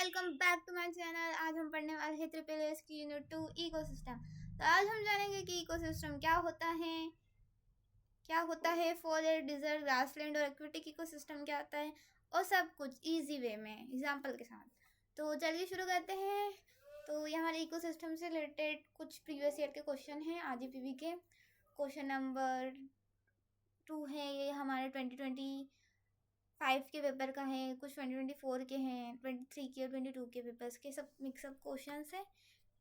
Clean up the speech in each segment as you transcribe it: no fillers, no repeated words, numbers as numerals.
Welcome back to my channel. आज हम पढ़ने वाले हैं ट्रिपल एस की यूनिट 2 इकोसिस्टम। तो आज हम जानेंगे कि इकोसिस्टम क्या होता है फॉरेस्ट, डिजर्ट, ग्रासलैंड और एक्वेटिक इकोसिस्टम क्या होता है, और सब कुछ इजी वे में एग्जांपल के साथ। तो चलिए शुरू करते हैं। तो ये हमारे इकोसिस्टम से रिलेटेड कुछ प्रीवियस ईयर के क्वेश्चन हैं। आरजीपीवी के क्वेश्चन नंबर 2 है, ये हमारे 2025 के पेपर का है, कुछ 2024 के हैं, 23 के और 22 के पेपर्स के, सब मिक्सअप क्वेश्चंस है।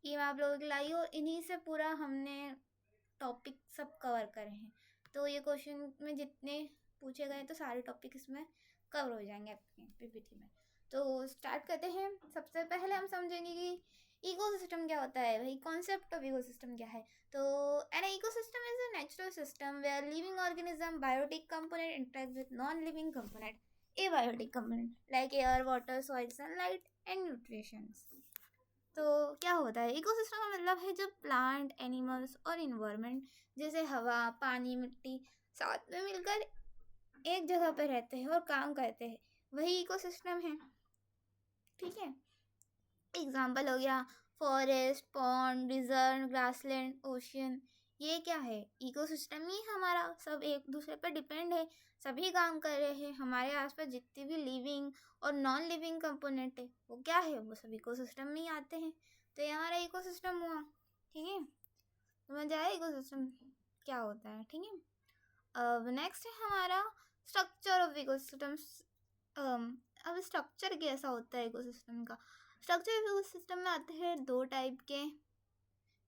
ये मैं आप लोगों के लाई और इन्हीं से पूरा हमने टॉपिक सब कवर करे हैं। तो ये क्वेश्चन में जितने पूछे गए तो सारे टॉपिक इसमें कवर हो जाएंगे आपके पीपीटी में। तो स्टार्ट करते हैं। सबसे पहले हम समझेंगे कि इकोसिस्टम क्या होता है। भाई कॉन्सेप्ट ऑफ इकोसिस्टम क्या है। तो an ecosystem is a natural system where living organism, biotic component interact with non living component, abiotic component like air, water, soil, sunlight and nutrients। तो क्या होता है इकोसिस्टम का मतलब है जब प्लांट, एनिमल्स और इन्वायरमेंट जैसे हवा, पानी, मिट्टी साथ में मिलकर एक जगह पर रहते हैं और काम करते हैं, वही इकोसिस्टम है। ठीक है, एग्जाम्पल हो गया forest, pond, desert, grassland, ocean. ये क्या है, इकोसिस्टम ही हमारा, सब एक दूसरे पर डिपेंड है, सभी काम कर रहे हैं। हमारे आसपास जितनी भी लिविंग और नॉन लिविंग कंपोनेंट है वो क्या है, वो सब इकोसिस्टम में ही आते हैं। तो ये हमारा इकोसिस्टम हुआ। ठीक है, समझ आया इकोसिस्टम क्या होता है। ठीक है, अब नेक्स्ट है हमारा स्ट्रक्चर ऑफ इकोसिस्टम्स। अब स्ट्रक्चर कैसा होता है इकोसिस्टम का। स्ट्रक्चर इकोसिस्टम में आते हैं दो टाइप के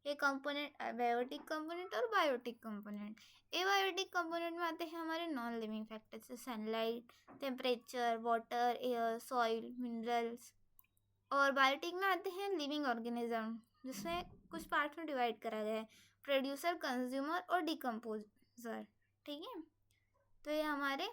ये कंपोनेंट, एबायोटिक कंपोनेंट और बायोटिक कंपोनेंट। एबायोटिक कंपोनेंट में आते हैं हमारे non living factors, sunlight, temperature, water, air, soil, minerals. और बायोटिक में आते हैं लिविंग ऑर्गेनिज्म, जिसमें कुछ पार्ट में डिवाइड करा गया है, प्रोड्यूसर, कंज्यूमर और डिकम्पोजर। ठीक है, तो ये हमारे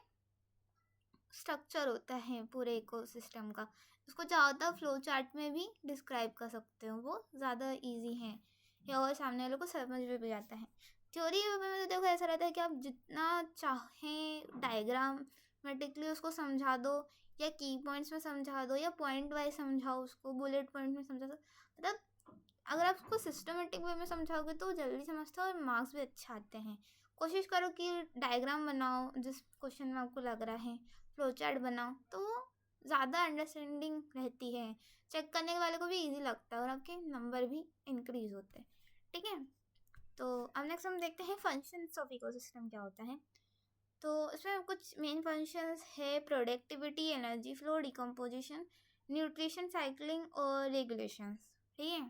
स्ट्रक्चर होता है पूरे इकोसिस्टम का। उसको चाहो तो फ्लो चार्ट में भी डिस्क्राइब कर सकते हो, वो ज़्यादा इजी है या और सामने वालों को समझ में भी आता है। थ्योरी में तो देखो ऐसा रहता है कि आप जितना चाहें डायग्रामेटिकली उसको समझा दो, या की पॉइंट्स में समझा दो, या पॉइंट वाइज समझाओ उसको, बुलेट पॉइंट में समझा दो। मतलब अगर आप उसको सिस्टमेटिक वे में समझाओगे तो जल्दी समझते हो और मार्क्स भी अच्छे आते हैं। कोशिश करो कि डायग्राम बनाओ, जिस क्वेश्चन में आपको लग रहा है फ्लो चार्ट बनाओ, तो ज़्यादा अंडरस्टैंडिंग रहती है, चेक करने वाले को भी इजी लगता है और आपके नंबर भी इंक्रीज होते हैं। ठीक है, तो अब नेक्स्ट हम देखते हैं फंक्शंस ऑफ इकोसिस्टम क्या होता है। तो इसमें कुछ मेन फंक्शंस है, productivity, energy flow, decomposition, nutrition cycling और रेगुलेशंस। ठीक है,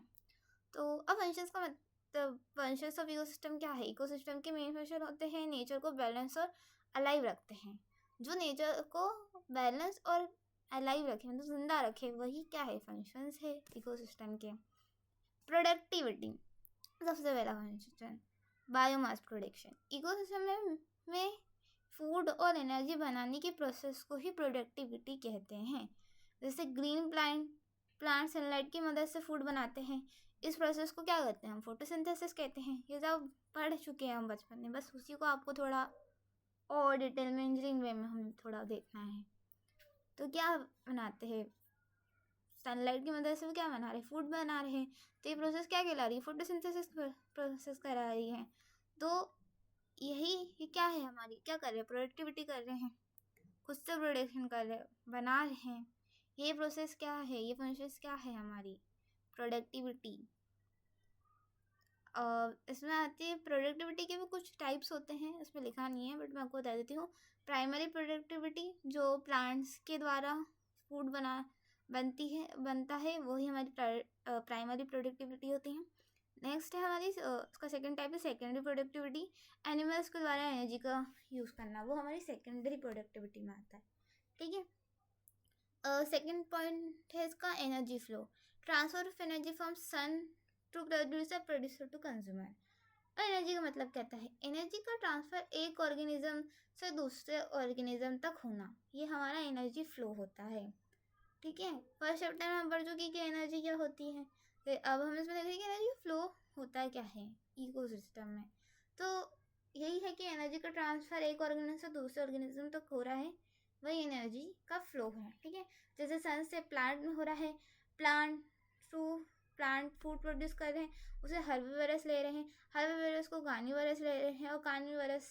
तो अब फंक्शंस का मतलब, फंक्शंस ऑफ इकोसिस्टम क्या है। इकोसिस्टम के मेन फंक्शन होते हैं नेचर को बैलेंस और अलाइव रखते हैं। जो नेचर को बैलेंस और अलाइव रखे, मतलब जिंदा रखे, वही क्या है, फंक्शंस है इकोसिस्टम के। प्रोडक्टिविटी सबसे पहला फंक्शन, बायोमास प्रोडक्शन। इकोसिस्टम में फूड और एनर्जी बनाने की प्रोसेस को ही प्रोडक्टिविटी कहते हैं। जैसे ग्रीन प्लांट सनलाइट की मदद से फूड बनाते हैं, इस प्रोसेस को क्या कहते हैं हम, फोटोसिंथेसिस कहते हैं। ये सब पढ़ चुके हैं हम बचपन में, बस उसी को आपको थोड़ा और डिटेल में इंजीनियरिंग वे में हमें थोड़ा देखना है। तो क्या बनाते हैं, सनलाइट की मदद से वो क्या बना रहे हैं, फूड बना रहे हैं। तो ये प्रोसेस क्या कहला रही है, फोटोसिंथेसिस प्रोसेस करा रही है। तो ये क्या है, हमारी क्या कर रहे हैं, प्रोडक्टिविटी कर रहे हैं, खुद से प्रोडक्शन कर रहे हैं, बना रहे हैं। ये प्रोसेस क्या है, ये प्रोसेस क्या है, हमारी प्रोडक्टिविटी। इसमें आती है प्रोडक्टिविटी के भी कुछ टाइप्स होते हैं, इसमें लिखा नहीं है बट मैं आपको बता देती हूँ। प्राइमरी प्रोडक्टिविटी, जो प्लांट्स के द्वारा फूड बनता है, वही हमारी प्राइमरी प्रोडक्टिविटी होती है। नेक्स्ट है हमारी उसका सेकंड टाइप है सेकेंडरी प्रोडक्टिविटी, एनिमल्स के द्वारा एनर्जी का यूज़ करना, वो हमारी सेकेंडरी प्रोडक्टिविटी में आता है। ठीक है, सेकेंड पॉइंट है इसका energy flow, transfer of energy from sun to producer to consumer. और एनर्जी का मतलब कहता है एनर्जी का ट्रांसफर एक ऑर्गेनिज्म से दूसरे ऑर्गेनिज्म तक होना, ये हमारा एनर्जी फ्लो होता है। ठीक है, फर्स्ट चैप्टर में हम पढ़ चुके कि एनर्जी क्या होती है। तो अब हम इसमें देख रहे हैं कि एनर्जी फ्लो होता है क्या है इकोसिस्टम में। तो यही है कि एनर्जी का ट्रांसफर एक ऑर्गेनिज्म से दूसरे ऑर्गेनिज्म तक हो रहा है, वही एनर्जी का फ्लो है। ठीक है, जैसे सन से प्लांट में हो रहा है, plant through plant food produce कर रहे हैं, उसे हर्बीवरस ले रहे हैं, हर्बीवरस को कार्निवरस ले रहे हैं और कार्निवरस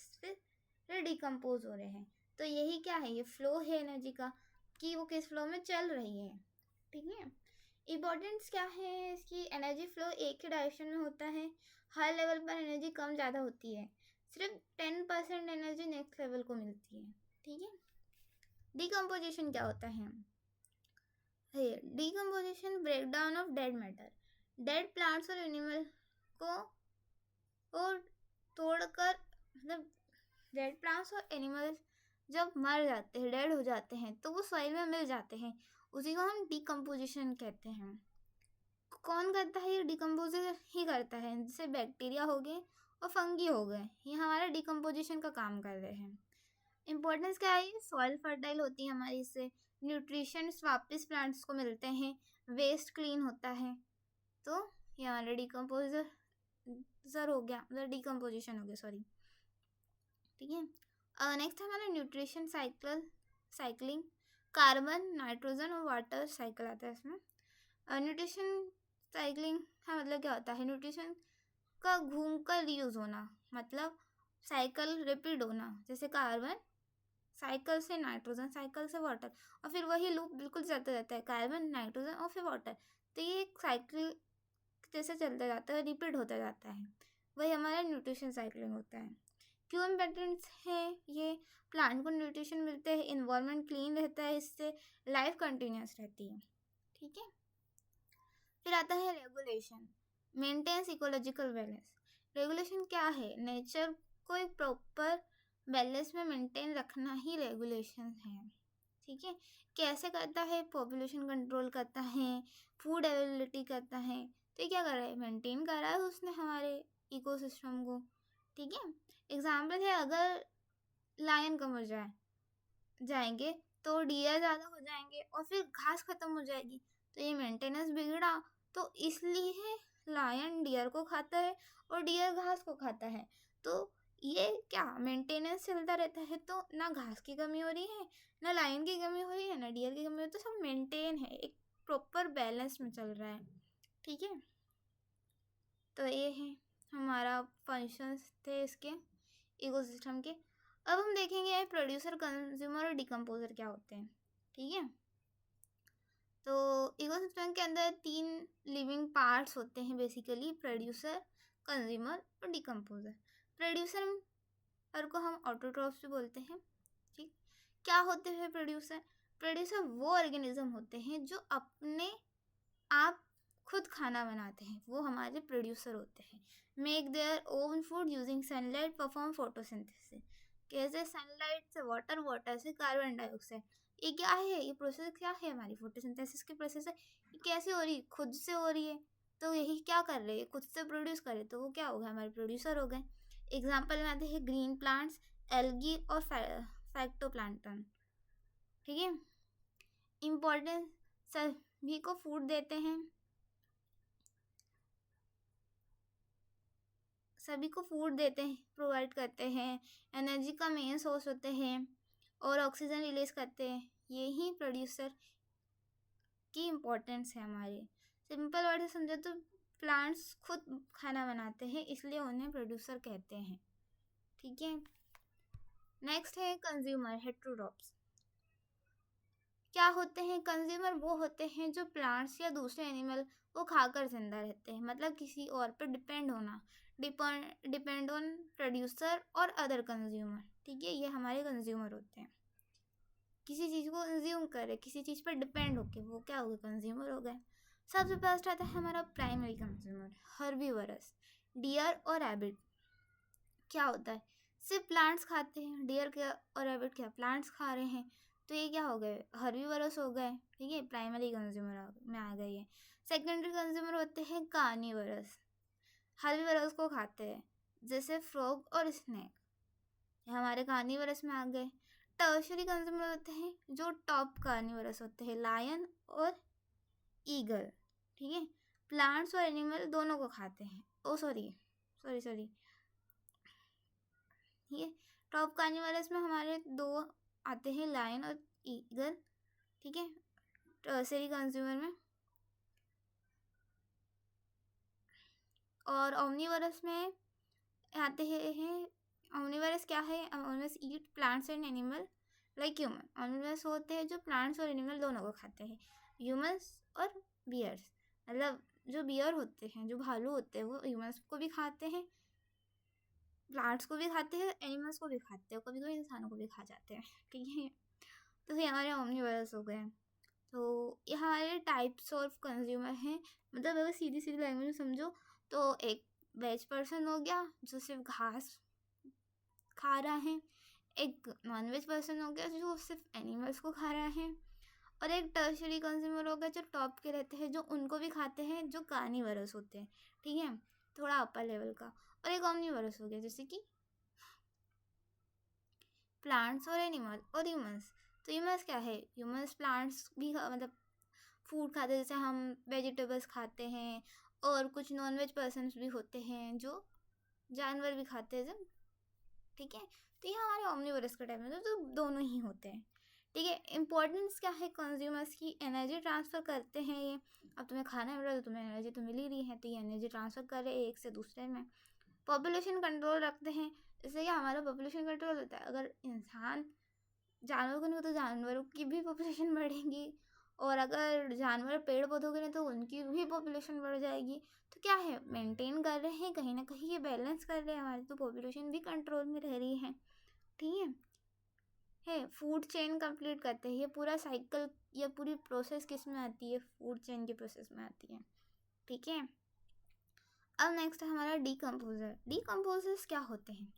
फिर डिकम्पोज हो रहे हैं। तो यही क्या है, ये फ्लो है एनर्जी का कि वो किस फ्लो में चल रही है। ठीक है, इम्पोर्टेंस क्या है इसकी, एनर्जी फ्लो एक ही डायरेक्शन में होता है, हर लेवल पर एनर्जी कम ज़्यादा होती है, सिर्फ 10% एनर्जी नेक्स्ट लेवल को मिलती है। ठीक है, डिकम्पोजिशन क्या होता है, decomposition break down of dead matter, dead plants और एनिमल को तोड़कर, मतलब डेड प्लांट्स और एनिमल्स जब मर जाते हैं, डेड हो जाते हैं, तो वो सॉइल में मिल जाते हैं, उसी को हम डिकम्पोजिशन कहते हैं। कौन करता है, ये डिकम्पोजिशन ही करता है, जैसे बैक्टीरिया हो गए और फंगी हो गए, ये हमारा डिकम्पोजिशन का काम कर रहे हैं। इम्पोर्टेंस क्या है, सॉइल फर्टाइल होती है हमारी, इससे न्यूट्रिशन वापस प्लांट्स को मिलते हैं, वेस्ट क्लीन होता है, तो ये हमारा डिकम्पोजर हो गया, मतलब डिकम्पोजिशन हो गया, सॉरी। ठीक है, नेक्स्ट हमारा न्यूट्रिशन साइक्लिंग, कार्बन नाइट्रोजन और वाटर साइकिल आता है इसमें। न्यूट्रिशन साइक्लिंग का मतलब क्या होता है, न्यूट्रिशन का घूम कर रीयूज होना, मतलब साइकिल रिपीट होना, जैसे कार्बन साइकिल से नाइट्रोजन, साइकिल से वाटर, और फिर वही लूप बिल्कुल चलता रहता है, कार्बन नाइट्रोजन और फिर वाटर, तो ये एक साइकिल जैसे चलता जाता है, रिपीट होता जाता है, वही हमारा न्यूट्रिशन साइक्लिंग होता है। क्यों इम्पोर्टेंट है, ये प्लांट को न्यूट्रिशन मिलते हैं, इन्वायरमेंट क्लीन रहता है, इससे लाइफ कंटिन्यूस रहती है। ठीक है, फिर आता है regulation, maintains ecological balance. Regulation क्या है, नेचर को एक प्रॉपर बैलेंस में मेंटेन रखना ही रेगुलेशन है। ठीक है, कैसे करता है, पॉपुलेशन कंट्रोल करता है, फूड अवेलेबिलिटी करता है, तो ये क्या कर रहा है, मेंटेन कर रहा है उसने हमारे इकोसिस्टम को। ठीक है, एग्जाम्पल है, अगर लायन कम हो जाएंगे तो डियर ज़्यादा हो जाएंगे और फिर घास ख़त्म हो जाएगी, तो ये मेंटेनेंस बिगड़ा, तो इसलिए लायन डियर को खाता है और डियर घास को खाता है, तो ये क्या मेंटेनेंस चलता रहता है, तो ना घास की कमी हो रही है, ना लायन की कमी हो रही है, ना डियर की कमी हो रही है, तो सब मेंटेन है, एक प्रॉपर बैलेंस में चल रहा है। ठीक है, तो ये है हमारा फंक्शंस थे इसके इकोसिस्टम के। अब हम देखेंगे प्रोड्यूसर, कंज्यूमर और डिकम्पोजर क्या होते हैं। ठीक है, तो इकोसिस्टम के अंदर 3 लिविंग पार्ट्स होते हैं बेसिकली, प्रोड्यूसर, कंज्यूमर और डिकम्पोजर। प्रोड्यूसर को हम ऑटोट्रॉफ्स भी बोलते हैं। ठीक, क्या होते हैं प्रोड्यूसर, प्रोड्यूसर वो ऑर्गेनिज्म होते हैं जो अपने आप खुद खाना बनाते हैं, वो हमारे प्रोड्यूसर होते हैं। Make their own food using sunlight, perform photosynthesis, कैसे सनलाइट से वाटर, वाटर से कार्बन डाइऑक्साइड, ये क्या है, ये प्रोसेस क्या है, हमारी फोटोसिंथेसिस की प्रोसेस है, ये कैसे हो रही है, खुद से हो रही है, तो यही क्या कर रहे हैं, खुद से प्रोड्यूस करे, तो वो क्या हो गया, हमारे प्रोड्यूसर हो गए। एग्जाम्पल में आते हैं ग्रीन प्लांट्स, एल्गी और फाइटोप्लैंक्टन। ठीक है, इम्पोर्टेंस, सभी को फूड देते हैं, सभी को फूड देते हैं, प्रोवाइड करते हैं, एनर्जी का मेन सोर्स होते हैं और ऑक्सीजन रिलीज करते हैं, यही प्रोड्यूसर की इम्पोर्टेंस है हमारे। सिंपल वर्ड से समझो तो प्लांट्स खुद खाना बनाते हैं, इसलिए उन्हें प्रोड्यूसर कहते हैं। ठीक है, नेक्स्ट है कंज्यूमर, हेटेरोट्रॉप्स। क्या होते हैं, कंज्यूमर वो होते हैं जो प्लांट्स या दूसरे एनिमल को खाकर जिंदा रहते हैं, मतलब किसी और पर डिपेंड होना, डिपेंड ऑन प्रोड्यूसर और अदर कंज्यूमर। ठीक है, ये हमारे कंज्यूमर होते हैं, किसी चीज़ को कंज्यूम करे, किसी चीज़ पर डिपेंड होके, वो क्या हो गए, कंज्यूमर हो गए। सबसे फर्स्ट आता है हमारा प्राइमरी कंज्यूमर, हर्बीवरस, डियर और रैबिट। क्या होता है, सिर्फ प्लांट्स खाते हैं, डियर क्या और रैबिट क्या, प्लांट्स खा रहे हैं, तो ये क्या हो गए, हर्बीवरस हो गए। ठीक है, प्राइमरी कंज्यूमर में आ गई है। सेकेंडरी कंज्यूमर होते हैं कार्निवरस, हर्बीवरस को खाते हैं, जैसे फ्रॉग और स्नेक, हमारे कार्निवरस में आ गए। टर्शरी कंज्यूमर होते हैं जो टॉप कार्निवरस होते हैं, लायन और ईगल। ठीक है, प्लांट्स और एनिमल दोनों को खाते हैं, ओ सॉरी, ये टॉप कार्निवरस में हमारे 2 आते हैं, लायन और ईगल। ठीक है, टर्शरी कंज्यूमर में और ओमनीवरस में आते हैं। ओमनीवरस क्या है? Omnivorous eat plants and animal like human. Omnivorous होते हैं जो प्लांट्स और एनिमल दोनों को खाते हैं, ह्यूमंस और बियर्स। मतलब जो बियर होते हैं, जो भालू होते हैं, वो ह्यूमंस को भी खाते हैं, प्लांट्स को भी खाते हैं, एनिमल्स को भी खाते हैं, कभी कभी इंसानों को भी खा जाते हैं। ठीक है, तो ये हमारे ओमनीवरस हो गए। तो ये हमारे टाइप्स ऑफ कंज्यूमर हैं। मतलब अगर सीधी सीधी लैंग्वेज में समझो तो एक वेज पर्सन हो गया जो सिर्फ घास खा रहा है, एक नॉन वेज पर्सन हो गया जो सिर्फ एनिमल्स को खा रहा है, और एक टर्शरी कंज्यूमर हो गया जो टॉप के रहते हैं, जो उनको भी खाते हैं, जो कार्निवरस होते हैं। ठीक है, थोड़ा अपर लेवल का। और एक ओमनीवरस हो गया जैसे कि प्लांट्स और एनिमल और ह्यूमंस। तो ह्यूमंस क्या है? ह्यूमंस प्लांट्स भी मतलब फूड खाते हैं, जैसे हम वेजिटेबल्स खाते हैं, और कुछ नॉन वेज पर्सनस भी होते हैं जो जानवर भी खाते हैं जब। ठीक है, तो ये हमारे ओमनीवरस का टाइप है, तो दोनों ही होते हैं। ठीक है, इंपॉर्टेंस क्या है? कंज्यूमर्स की एनर्जी ट्रांसफ़र करते हैं ये। अब तुम्हें खाना मिल रहा है तो तुम्हें एनर्जी तो मिल ही रही है, तो ये एनर्जी ट्रांसफ़र कर रहे हैं एक से दूसरे में। पॉपुलेशन कंट्रोल रखते हैं, इससे कि हमारा पॉपुलेशन कंट्रोल होता है। अगर इंसान जानवर को नहीं तो जानवरों की भी पॉपुलेशन बढ़ेगी, और अगर जानवर पेड़ पौधों के नहीं तो उनकी भी पॉपुलेशन बढ़ जाएगी। तो क्या है, मेंटेन कर रहे हैं कहीं ना कहीं, ये बैलेंस कर रहे हैं हमारी, तो पॉपुलेशन भी कंट्रोल में रह रही है। ठीक है, फूड चेन कंप्लीट करते हैं। ये पूरा साइकिल या पूरी प्रोसेस किस में आती है? फूड चेन के प्रोसेस में आती है। ठीक है, अब नेक्स्ट है हमारा डीकम्पोजर। डीकम्पोजर्स क्या होते हैं?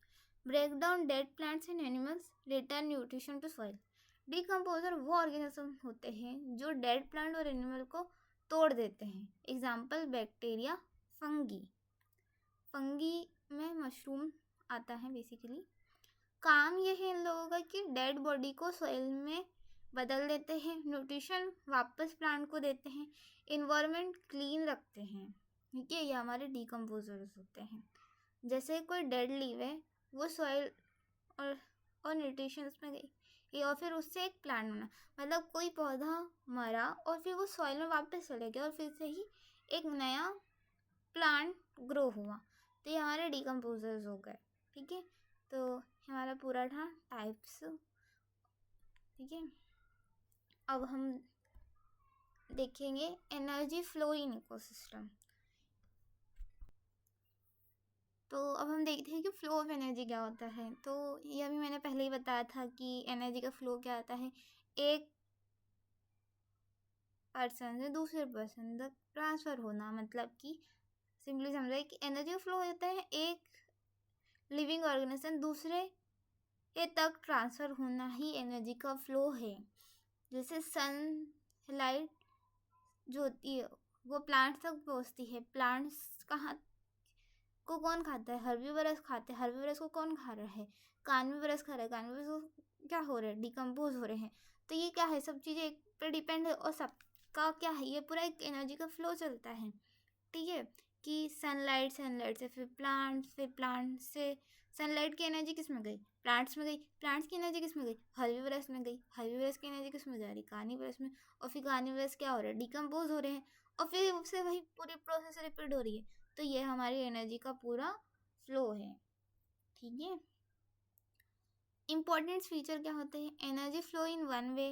Break down dead plants and animals, return nutrition to soil. Decomposer वो ऑर्गेनिज्म होते हैं जो डेड प्लांट और एनिमल को तोड़ देते हैं। Example bacteria, fungi. फंगी में मशरूम आता है बेसिकली। काम ये है इन लोगों का कि डेड बॉडी को सॉइल में बदल देते हैं, न्यूट्रिशन वापस प्लांट को देते हैं, इन्वायरमेंट क्लीन रखते हैं। ठीक है, ये हमारे डीकम्पोजर्स होते हैं। जैसे कोई डेड लीव है, वो सॉइल और न्यूट्रिशंस में गई, और फिर उससे एक प्लांट बना। मतलब कोई पौधा मरा और फिर वो सॉइल में वापस चले गया और फिर से ही एक नया प्लांट ग्रो हुआ। तो ये हमारे डीकम्पोजर्स हो गए। ठीक है, तो हमारा पूरा था टाइप्स। ठीक है, अब हम देखेंगे एनर्जी फ्लो इन इकोसिस्टम। तो अब हम देखते हैं कि फ्लो ऑफ एनर्जी क्या होता है। तो ये अभी मैंने पहले ही बताया था कि एनर्जी का फ्लो क्या होता है? एक पर्सन से दूसरे पर्सन तक ट्रांसफ़र होना। मतलब कि सिंपली समझे कि एनर्जी का फ्लो होता है एक लिविंग ऑर्गेनिज्म दूसरे के तक ट्रांसफ़र होना ही एनर्जी का फ्लो है। जैसे सनलाइट जो होती है वो प्लांट्स तक पहुँचती है। प्लांट्स कहाँ को कौन खाता है? हर्बीवरस खाते हैं। हर्बीवरस को कौन खा रहा है? कार्निवरस खा रहा है। कार्निवरस को क्या हो रहा है? डिकम्पोज हो रहे हैं। तो ये क्या है, सब चीज़ें एक पर डिपेंड है, और सबका क्या है, ये पूरा एक एनर्जी का फ्लो चलता है। ठीक है, कि सनलाइट से फिर प्लांट से सनलाइट की एनर्जी किस में गई? प्लांट्स में गई। प्लांट्स की एनर्जी किस में गई? हर्बीवरस में गई। हर्बीवरस की एनर्जी किस में जा रही? कार्निवरस में। और फिर कार्निवरस क्या हो रहा है? डिकम्पोज हो रहे हैं, और फिर उससे वही पूरी प्रोसेस रिपीट हो रही है। तो ये हमारी एनर्जी का पूरा फ्लो है। ठीक है, इम्पोर्टेंट फीचर क्या होते हैं? Energy flow in one way,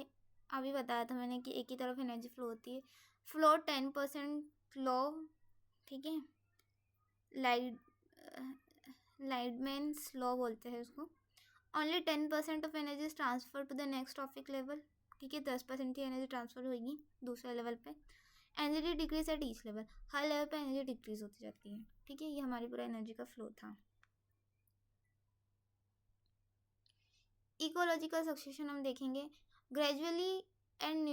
अभी बताया था मैंने कि एक ही तरफ एनर्जी फ्लो होती है। Flow 10% flow. ठीक है, लाइट लाइटमैन्स लॉ बोलते हैं उसको। Only 10% of energy is transfer to the next topic level. ठीक है, 10% की एनर्जी ट्रांसफर होगी दूसरे लेवल पे। Energy decrease at each level, her level पे एनर्जी डिक्रीज होती जाती है। ठीक है, ये हमारी पूरा एनर्जी का फ्लो था। इकोलॉजिकल सक्सेशन हम देखेंगे। Gradually and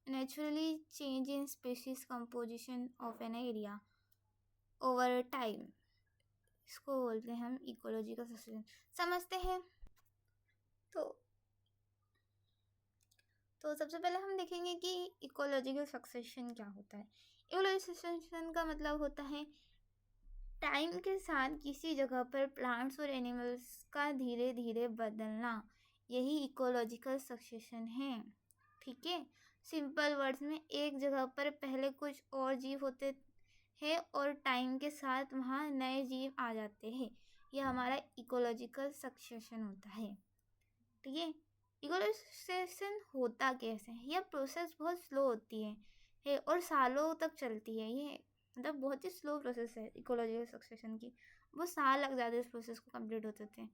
naturally change in species composition of an area over time, इसको बोलते हैं हम इकोलॉजिकल सक्सेशन। समझते हैं। तो सबसे पहले हम देखेंगे कि इकोलॉजिकल सक्सेशन क्या होता है। इकोलॉजिकल सक्सेशन का मतलब होता है टाइम के साथ किसी जगह पर प्लांट्स और एनिमल्स का धीरे धीरे बदलना, यही इकोलॉजिकल सक्सेशन है। ठीक है, सिंपल वर्ड्स में एक जगह पर पहले कुछ और जीव होते है और टाइम के साथ वहाँ नए जीव आ जाते हैं। ये हमारा इकोलॉजिकल सक्सेशन होता है। ठीक है, इकोलॉजिकल होता कैसे है? यह प्रोसेस बहुत स्लो होती है और सालों तक चलती है। ये मतलब बहुत ही स्लो प्रोसेस है इकोलॉजिकल सक्सेशन की। बहुत साल लग जाते हैं इस प्रोसेस को कंप्लीट होते थे।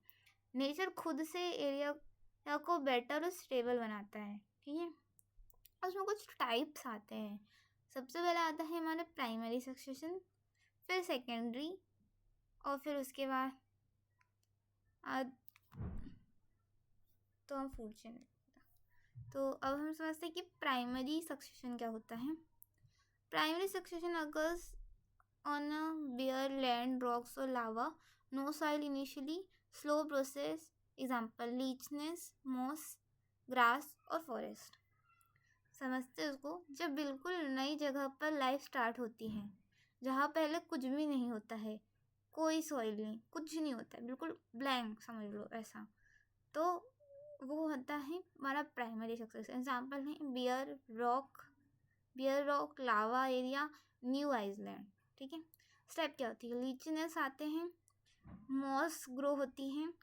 नेचर खुद से एरिया को बेटर और स्टेबल बनाता है। ठीक है, उसमें कुछ टाइप्स आते हैं। सबसे पहले आता है हमारा प्राइमरी सक्सेशन, फिर सेकेंडरी, और फिर उसके बाद तो हम फूड चेन। तो अब हम समझते हैं कि प्राइमरी सक्सेशन क्या होता है। Primary succession occurs on a bare land, rocks or lava, no soil initially, slow process, example लीचनेस, moss, grass और forest। समझते हैं उसको? जब बिल्कुल नई जगह पर लाइफ स्टार्ट होती है, जहाँ पहले कुछ भी नहीं होता है, कोई सॉइल नहीं, कुछ नहीं होता है, बिल्कुल ब्लैंक समझ लो ऐसा, तो वो होता है हमारा प्राइमरी सक्सेस। एग्जाम्पल है बियर रॉक, लावा एरिया, न्यू आइसलैंड। ठीक है, स्टेप क्या होती है? लीचनेस आते हैं, मॉस ग्रो होती हैं,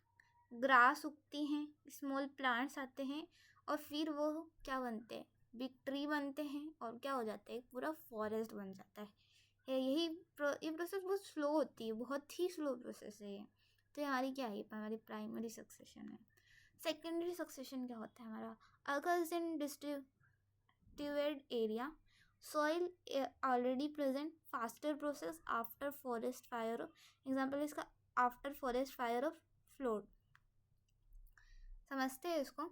ग्रास उगती हैं, स्मॉल प्लांट्स आते हैं, और फिर वो क्या बनते हैं? बिग ट्री बनते हैं, और क्या हो जाता है? एक पूरा फॉरेस्ट बन जाता है। ये प्रोसेस बहुत स्लो होती है, बहुत ही स्लो प्रोसेस है ये। तो हमारी क्या है? हमारी प्राइमरी सक्सेशन है। सेकेंडरी सक्सेशन क्या होता है हमारा? Occurs in distributed area, soil already present, faster process after forest fire। Example इसका आफ्टर फॉरेस्ट फायर और फ्लोड। समझते हैं इसको?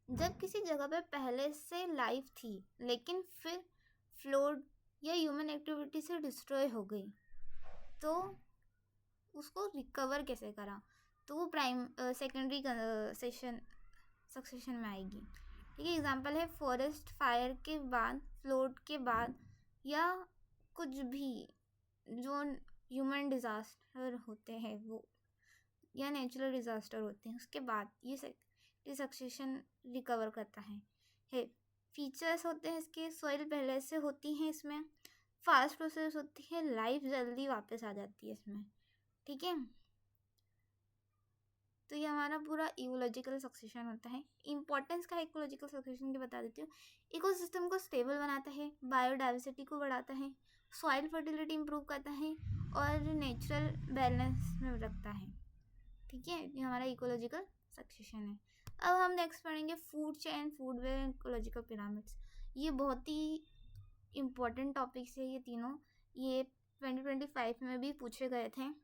जब किसी जगह पे पहले से लाइफ थी लेकिन फिर फ्लोड या ह्यूमन एक्टिविटी से डिस्ट्रॉय हो गई, तो उसको रिकवर कैसे करा? तो वो सेकेंडरी सक्सेशन में आएगी। ठीक है, एग्जाम्पल है फॉरेस्ट फायर के बाद, फ्लोड के बाद, या कुछ भी जो ह्यूमन डिज़ास्टर होते हैं वो, या नेचुरल डिज़ास्टर होते हैं, उसके बाद ये सक्सेशन रिकवर करता है। फीचर्स होते हैं इसके, सॉइल पहले से होती हैं इसमें, फास्ट प्रोसेस होती है, लाइफ जल्दी वापस आ जाती है इसमें। ठीक है, तो ये हमारा पूरा इकोलॉजिकल सक्सेशन होता है। इंपॉर्टेंस का इकोलॉजिकल सक्सेशन की बता देती हूँ। इकोसिस्टम को स्टेबल बनाता है, बायोडाइवर्सिटी को बढ़ाता है, सॉइल फर्टिलिटी इंप्रूव करता है, और नेचुरल बैलेंस में रखता है। ठीक है, ये हमारा इकोलॉजिकल सक्सेशन है। अब हम नेक्स्ट पढ़ेंगे food chain, food web, ecological pyramids. ये बहुत ही इम्पोर्टेंट टॉपिक्स है ये तीनों। ये 2025 में भी पूछे गए थे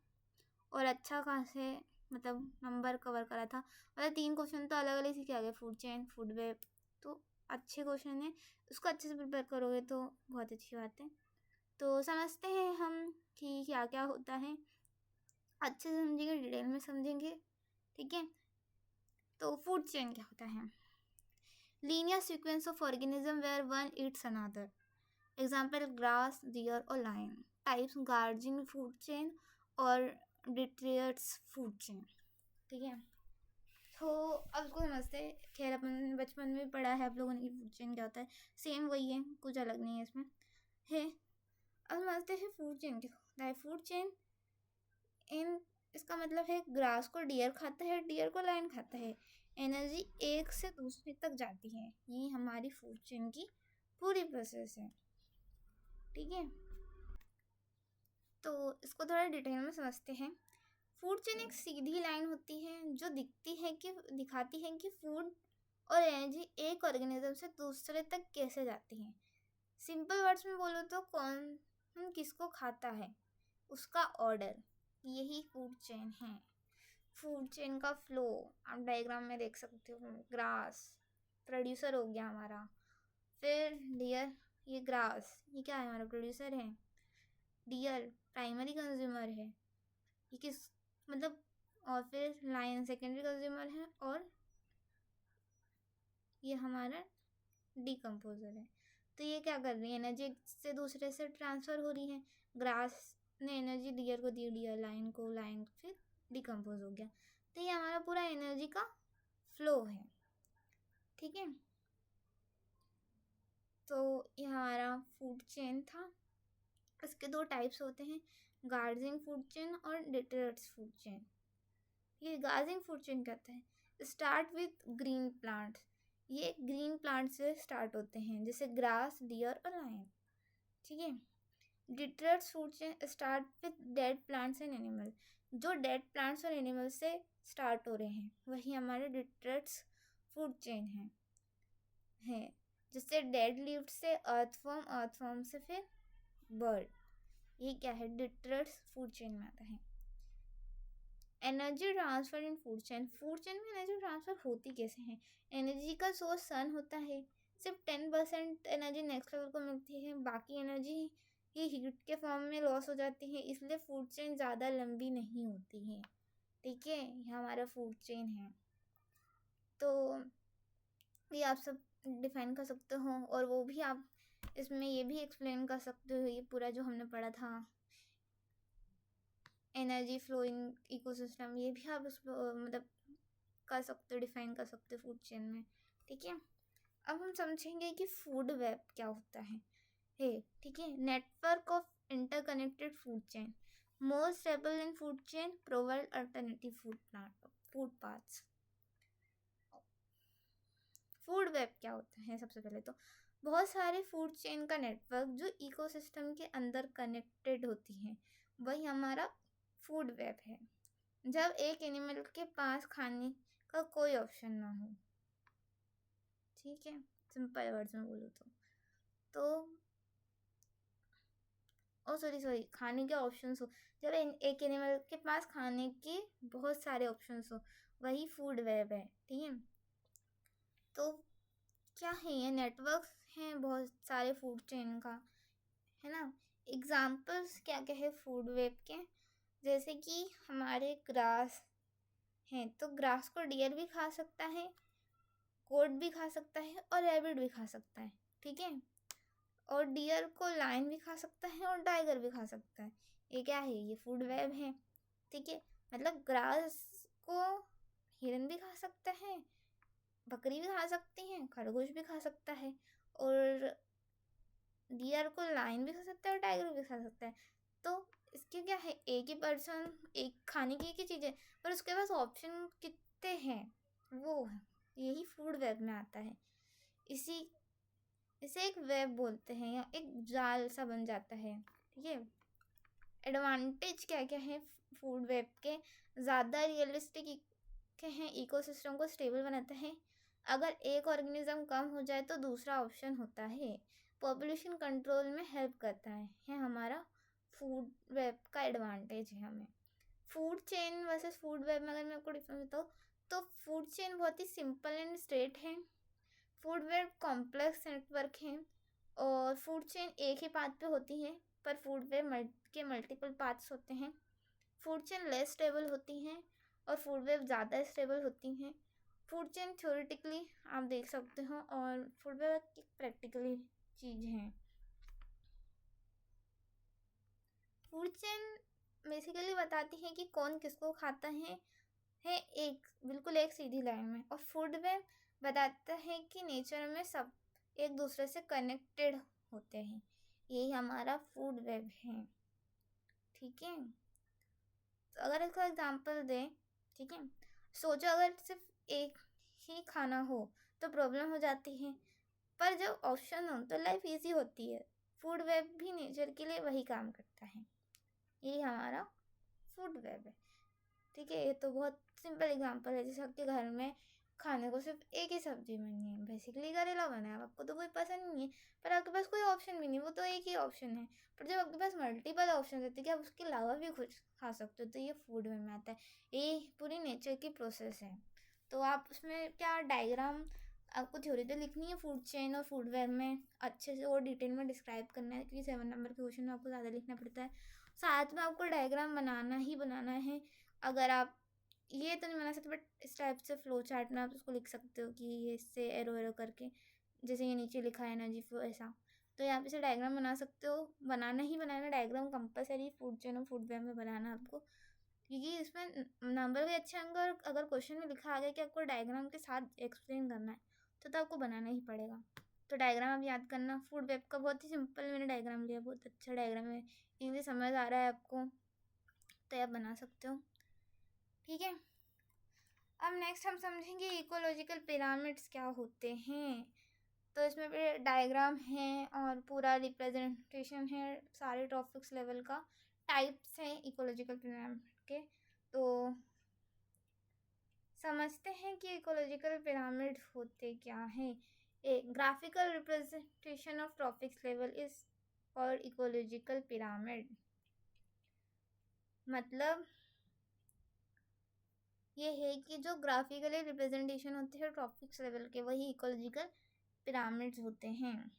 और अच्छा खासे मतलब नंबर कवर करा था। मतलब 3 क्वेश्चन तो अलग अलग ही क्या गए, फूड चेन, फूड वेब, तो अच्छे क्वेश्चन है। उसको अच्छे से प्रिपेयर करोगे तो बहुत अच्छी बात है। तो समझते हैं हम कि क्या क्या होता है, अच्छे से समझेंगे, डिटेल में समझेंगे। ठीक है, तो फूड चेन क्या होता है? Linear sequence of organism where one eats another. Example grass, deer और lion. Types grazing food chain और डिट्रियट्स फूड चेन। ठीक है, तो अब उसको समझते हैं। खैर अपन बचपन में पढ़ा है आप लोगों ने फूड चेन क्या होता है, सेम वही है, कुछ अलग नहीं है इसमें है। अब समझते हैं फूड चेन क्या होता है। फूड चेन इन इसका मतलब है ग्रास को डियर खाता है, डियर को लायन खाता है, एनर्जी एक से दूसरे तक जाती है। ये हमारी फूड चेन की पूरी प्रोसेस है। ठीक है, तो इसको थोड़ा डिटेल में समझते हैं। फूड चेन एक सीधी लाइन होती है जो दिखाती है कि फूड और एनर्जी एक ऑर्गेनिज्म से दूसरे तक कैसे जाती है। सिंपल वर्ड्स में बोलो तो कौन किसको खाता है, उसका ऑर्डर, यही फूड चेन है। फूड चेन का फ्लो आप डायग्राम में देख सकते हो। ग्रास प्रोड्यूसर हो गया हमारा, फिर डियर, ये ग्रास ये क्या है? हमारा प्रोड्यूसर है। डियर प्राइमरी कंज्यूमर है, ये किस मतलब, और फिर लायन सेकेंडरी कंज्यूमर है, और ये हमारा डिकम्पोजर है। तो ये क्या कर रही है? एनर्जी से दूसरे से ट्रांसफ़र हो रही है। ग्रास ने एनर्जी डियर को दी, डियर लायन को, लायन फिर डिकम्पोज हो गया। तो ये हमारा पूरा एनर्जी का फ्लो है। ठीक है, तो ये हमारा फूड चेन था। इसके दो टाइप्स होते हैं, गार्जिंग फूड चेन और डिटरेट्स फूड चेन। ये गार्जिंग फूड चेन कहते हैं, स्टार्ट विथ ग्रीन प्लांट्स। ये ग्रीन प्लांट से स्टार्ट होते हैं, जैसे ग्रास, डियर और लायन। ठीक है। Detritus food chain start with dead plants and animal. जो डेड प्लांट्स और एनिमल से स्टार्ट हो रहे हैं वही हमारे डिटरेट्स फूड चेन है। जिससे डेड लीव्स से अर्थवर्म से फिर बर्ड। ये क्या है, डिटरेट्स फूड चेन में आता है। एनर्जी ट्रांसफर इन फूड चेन। फूड चेन में एनर्जी ट्रांसफर होती कैसे है? एनर्जी का सोर्स सन होता है, सिर्फ 10% एनर्जी नेक्स्ट लेवल को मिलती है, बाकी एनर्जी ही हीट के फॉर्म में लॉस हो जाती है, इसलिए फूड चेन ज़्यादा लंबी नहीं होती है। ठीक है, ये हमारा फूड चेन है। तो ये आप सब डिफाइन कर सकते हो, और वो भी आप इसमें ये भी एक्सप्लेन कर सकते हो, ये पूरा जो हमने पढ़ा था एनर्जी फ्लो इन इकोसिस्टम, ये भी आप मतलब कर सकते हो, डिफाइन कर सकते हो फूड चेन में। ठीक है, अब हम समझेंगे कि फूड वेब क्या होता है। ठीक है, network of interconnected food chain, more stable in food chain, provide alternative food paths. Food web क्या होता है? सबसे पहले तो बहुत सारे फूड चेन का नेटवर्क जो इकोसिस्टम के अंदर कनेक्टेड होती है, वही हमारा फूड वेब है। जब एक एनिमल के पास खाने का कोई ऑप्शन ना हो, ठीक है, सिंपल वर्ड्स में बोलो तो सॉरी खाने के ऑप्शंस हो, जब एक एनिमल के पास खाने के बहुत सारे ऑप्शंस हो, वही फूड वेब है। ठीक है, तो क्या है, ये नेटवर्क हैं बहुत सारे फूड चेन का, है ना। एग्जाम्पल्स क्या क्या है फूड वेब के? जैसे कि हमारे ग्रास हैं, तो ग्रास को डियर भी खा सकता है, गोट भी खा सकता है और रैबिट भी खा सकता है। ठीक है, और डियर को लायन भी खा सकता है और टाइगर भी खा सकता है। ये क्या है, ये फूड वेब है। ठीक है, मतलब ग्रास को हिरन भी खा सकता है, बकरी भी खा सकती है, खरगोश भी खा सकता है, और डियर को लायन भी खा सकता है और टाइगर भी खा सकता है। तो इसके क्या है, एक ही पर्सन, एक खाने की एक ही चीज़ है, पर उसके पास ऑप्शन कितने हैं, वो है, यही फूड वेब में आता है। इसे एक वेब बोलते हैं, या एक जाल सा बन जाता है। ठीक है, एडवांटेज क्या क्या है फूड वेब के? ज़्यादा रियलिस्टिक हैं, इकोसिस्टम को स्टेबल बनाता है, अगर एक ऑर्गेनिज्म कम हो जाए तो दूसरा ऑप्शन होता है, पॉपुलेशन कंट्रोल में हेल्प करता है हमारा फूड वेब का एडवांटेज है हमें। Food chain versus food web में अगर मैं आपको डिफरेंस बताऊँ, तो फूड चेन बहुत ही सिंपल एंड स्ट्रेट है, फूड वेब कॉम्प्लेक्स नेटवर्क है, और फूड चेन एक ही पाथ पे होती है, पर फूड वेब के मल्टीपल पाथ्स होते हैं। फूड चेन लेस स्टेबल होती हैं और फूड वेब ज़्यादा स्टेबल होती हैं। फूड चेन थ्योरेटिकली आप देख सकते हो, और फूड वेब की प्रैक्टिकली चीज़ है। फूड चेन बेसिकली बताती है कि कौन किसको खाता है एक बिल्कुल एक सीधी लाइन में, और फूड वेब बताता है कि नेचर में सब एक दूसरे से कनेक्टेड होते हैं, यही हमारा फूड वेब है। ठीक है, तो अगर इसका एग्जांपल दें, ठीक है, सोचो अगर सिर्फ एक ही खाना हो तो प्रॉब्लम हो जाती है, पर जब ऑप्शन हो तो लाइफ इजी होती है। फूड वेब भी नेचर के लिए वही काम करता है, यही हमारा फूड वेब है। ठीक है, ये तो बहुत सिंपल एग्जांपल है, जैसे आपके घर में खाने को सिर्फ एक ही सब्जी बनी है, बेसिकली करेला बना है, आपको तो कोई पसंद नहीं है, पर आपके पास कोई ऑप्शन भी नहीं, वो तो एक ही ऑप्शन है। पर जब आपके पास मल्टीपल ऑप्शन रहते हैं कि आप उसके अलावा भी कुछ खा सकते हो, तो ये फूड वेब में आता है। ये पूरी नेचर की प्रोसेस है। तो आप उसमें क्या डायग्राम, आपको थ्योरी तो लिखनी है फूड चेन और फूड वेब में, अच्छे से और डिटेल में डिस्क्राइब करना है, क्योंकि 7 नंबर के क्वेश्चन में आपको ज़्यादा लिखना पड़ता है। साथ में आपको डायग्राम बनाना ही बनाना है। अगर आप ये तो नहीं बना सकते, बट इस टाइप से फ्लो चार्ट में आप उसको लिख सकते हो कि ये इससे एरो करके, जैसे ये नीचे लिखा है एनर्जी फ्लो, ऐसा। तो यहाँ पे से डायग्राम बना सकते हो, बनाना ही बनाना डायग्राम कंपलसरी फूड चेन और फूड वेब में बनाना आपको, क्योंकि इसमें नंबर भी अच्छे होंगे, और अगर क्वेश्चन में लिखा आ गया कि आपको डायग्राम के साथ एक्सप्लेन करना है तो आपको बनाना ही पड़ेगा। तो डायग्राम आप याद करना। फूड वेब का बहुत ही सिंपल मैंने डायग्राम लिया, बहुत अच्छा डायग्राम है, इजीली समझ आ रहा है आपको, तो आप बना सकते हो। ठीक है, अब नेक्स्ट हम समझेंगे इकोलॉजिकल पिरामिड्स क्या होते हैं। तो इसमें भी डायग्राम है और पूरा रिप्रेजेंटेशन है सारे टॉपिक्स लेवल का, टाइप्स हैं इकोलॉजिकल पिरामिड के। तो समझते हैं कि इकोलॉजिकल पिरामिड होते क्या हैं। A graphical representation of trophic level is called ecological pyramid. मतलब ये है कि जो ग्राफिकली रिप्रेजेंटेशन होते हैं टॉपिक्स लेवल के, वही इकोलॉजिकल पिरामिड्स होते हैं।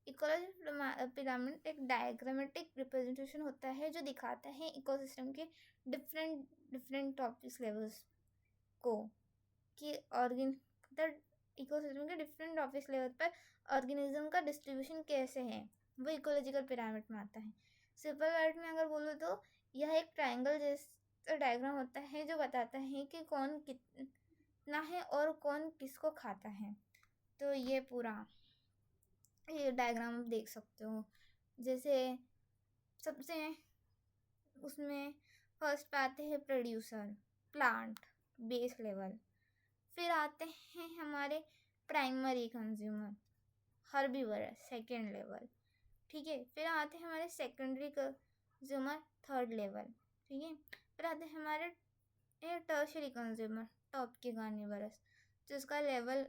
इकोलॉजिकल पिरामिड एक डायग्रामेटिक रिप्रेजेंटेशन होता है जो दिखाता है इकोसिस्टम के डिफरेंट टॉपिक्स लेवल्स को, कि इकोसिस्टम के डिफरेंट टॉपिक्स लेवल पर ऑर्गेनिज्म का डिस्ट्रीब्यूशन कैसे है, वो इकोलॉजिकल पिरामिड में आता है। सिंपल वर्ड में अगर बोलो तो यह एक ट्रायंगल जैसा डायग्राम होता है जो बताता है कि कौन कितना है और कौन किसको खाता है। तो ये पूरा ये डायग्राम आप देख सकते हो। जैसे सबसे उसमें फर्स्ट पे आते हैं प्रोड्यूसर, प्लांट, बेस लेवल। फिर आते हैं हमारे प्राइमरी कंज्यूमर, हर्बीवर, सेकेंड लेवल। ठीक है, फिर आते हैं हमारे सेकेंडरी कंज्यूमर, थर्ड लेवल। ठीक है, फिर आते हैं हमारे टर्शरी कंज्यूमर, टॉप के कार्निवरस, तो इसका लेवल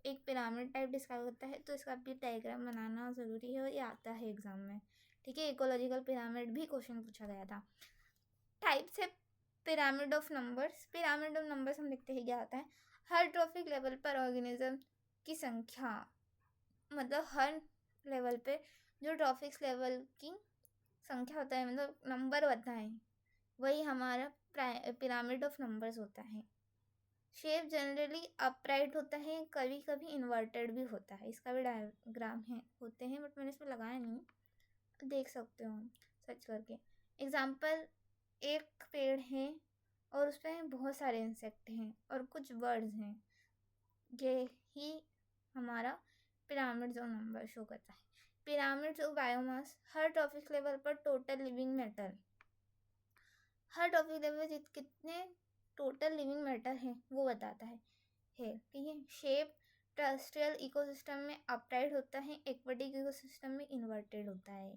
एक पिरामिड टाइप डिस्क्राइब होता है। तो इसका भी डायग्राम बनाना ज़रूरी है और ये आता है एग्जाम में। ठीक है, इकोलॉजिकल पिरामिड भी क्वेश्चन पूछा गया था। टाइप्स है pyramid of numbers. Pyramid of numbers हम देखते हैं क्या होता है। हर ट्रॉफिक लेवल पर ऑर्गेनिज्म की संख्या, मतलब हर लेवल पे जो ट्रॉफिक्स लेवल की संख्या होता है, मतलब नंबर होता है, वही हमारा पिरामिड ऑफ नंबर्स होता है। शेप जनरली अपराइट होता है, कभी कभी इन्वर्टेड भी होता है। इसका भी डायग्राम है होते हैं, बट मैंने इसमें लगाया नहीं, देख सकते हो सर्च करके। एग्जाम्पल, एक पेड़ है और उस पर बहुत सारे इंसेक्ट हैं और कुछ बर्ड्स हैं, ये ही हमारा पिरामिड ऑफ नंबर शो करता है। Pyramids of biomass, her topic level पर टोटल लिविंग मैटर, हर टॉपिक लेवल कितने टोटल लिविंग मैटर है वो बताता है। ठीक है, शेप टेरेस्ट्रियल इकोसिस्टम में अपराइट होता है, एक्वेटिक इकोसिस्टम में इन्वर्टेड होता है।